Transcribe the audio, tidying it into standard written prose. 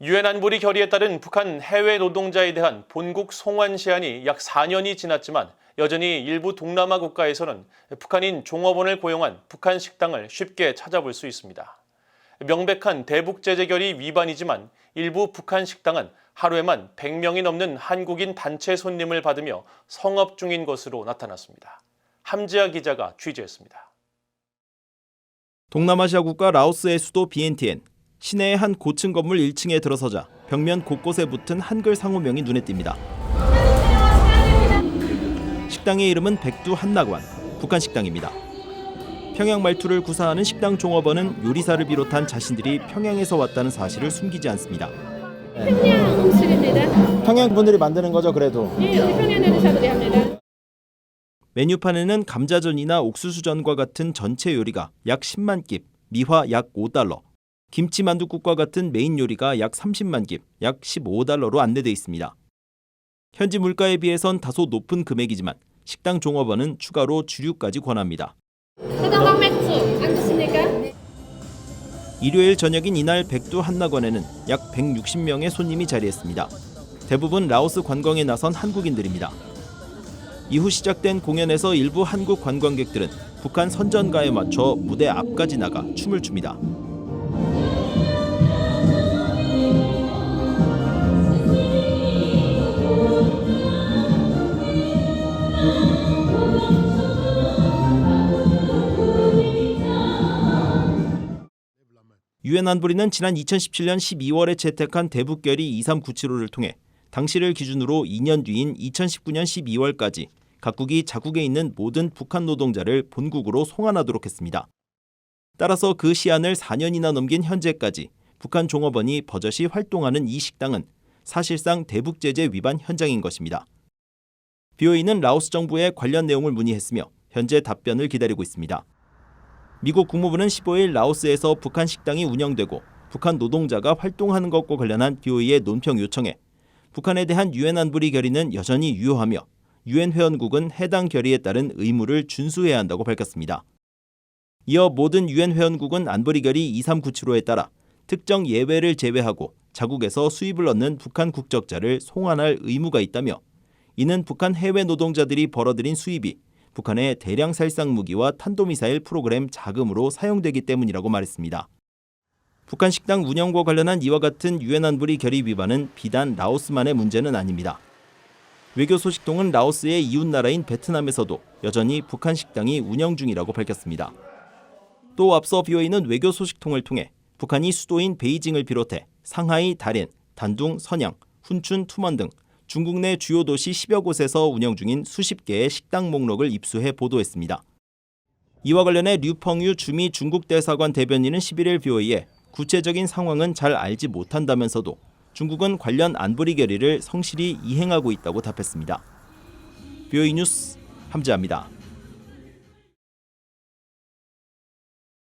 유엔 안보리 결의에 따른 북한 해외 노동자에 대한 본국 송환 시한이 약 4년이 지났지만 여전히 일부 동남아 국가에서는 북한인 종업원을 고용한 북한 식당을 쉽게 찾아볼 수 있습니다. 명백한 대북 제재 결의 위반이지만 일부 북한 식당은 하루에만 100명이 넘는 한국인 단체 손님을 받으며 성업 중인 것으로 나타났습니다. 함지아 기자가 취재했습니다. 동남아시아 국가 라오스의 수도 비엔티엔. 시내의 한 고층 건물 1층에 들어서자 벽면 곳곳에 붙은 한글 상호명이 눈에 띕니다. 식당의 이름은 백두 한낙원, 북한 식당입니다. 평양 말투를 구사하는 식당 종업원은 요리사를 비롯한 자신들이 평양에서 왔다는 사실을 숨기지 않습니다. 평양 음식입니다. 평양 분들이 만드는 거죠, 그래도? 예, 우리 평양 요리사들이 합니다. 메뉴판에는 감자전이나 옥수수전과 같은 전체 요리가 약 10만 깁, 미화 약 5달러, 김치 만둣국과 같은 메인 요리가 약 30만 깁, 약 15달러로 안내돼 있습니다. 현지 물가에 비해선 다소 높은 금액이지만 식당 종업원은 추가로 주류까지 권합니다. 사장님 맥주 안 드십니까? 일요일 저녁인 이날 백두 한낙원에는 약 160명의 손님이 자리했습니다. 대부분 라오스 관광에 나선 한국인들입니다. 이후 시작된 공연에서 일부 한국 관광객들은 북한 선전가에 맞춰 무대 앞까지 나가 춤을 춥니다. 유엔 안보리는 지난 2017년 12월에 채택한 대북결의 2397호를 통해 당시를 기준으로 2년 뒤인 2019년 12월까지 각국이 자국에 있는 모든 북한 노동자를 본국으로 송환하도록 했습니다. 따라서 그 시한을 4년이나 넘긴 현재까지 북한 종업원이 버젓이 활동하는 이 식당은 사실상 대북 제재 위반 현장인 것입니다. BOE는 라오스 정부에 관련 내용을 문의했으며 현재 답변을 기다리고 있습니다. 미국 국무부는 15일 라오스에서 북한 식당이 운영되고 북한 노동자가 활동하는 것과 관련한 BOE의 논평 요청에 북한에 대한 유엔 안보리 결의는 여전히 유효하며 유엔 회원국은 해당 결의에 따른 의무를 준수해야 한다고 밝혔습니다. 이어 모든 유엔 회원국은 안보리 결의 2397호에 따라 특정 예외를 제외하고 자국에서 수입을 얻는 북한 국적자를 송환할 의무가 있다며 이는 북한 해외 노동자들이 벌어들인 수입이 북한의 대량 살상 무기와 탄도미사일 프로그램 자금으로 사용되기 때문이라고 말했습니다. 북한 식당 운영과 관련한 이와 같은 유엔 안보리 결의 위반은 비단 라오스만의 문제는 아닙니다. 외교 소식통은 라오스의 이웃 나라인 베트남에서도 여전히 북한 식당이 운영 중이라고 밝혔습니다. 또 앞서 BOE는 외교 소식통을 통해 북한이 수도인 베이징을 비롯해 상하이, 다롄, 단둥, 선양, 훈춘, 투먼 등 중국 내 주요 도시 10여 곳에서 운영 중인 수십 개의 식당 목록을 입수해 보도했습니다. 이와 관련해 류펑유 주미 중국 대사관 대변인은 11일 BOE에 구체적인 상황은 잘 알지 못한다면서도 중국은 관련 안보리 결의를 성실히 이행하고 있다고 답했습니다. BOE 뉴스 함지아입니다.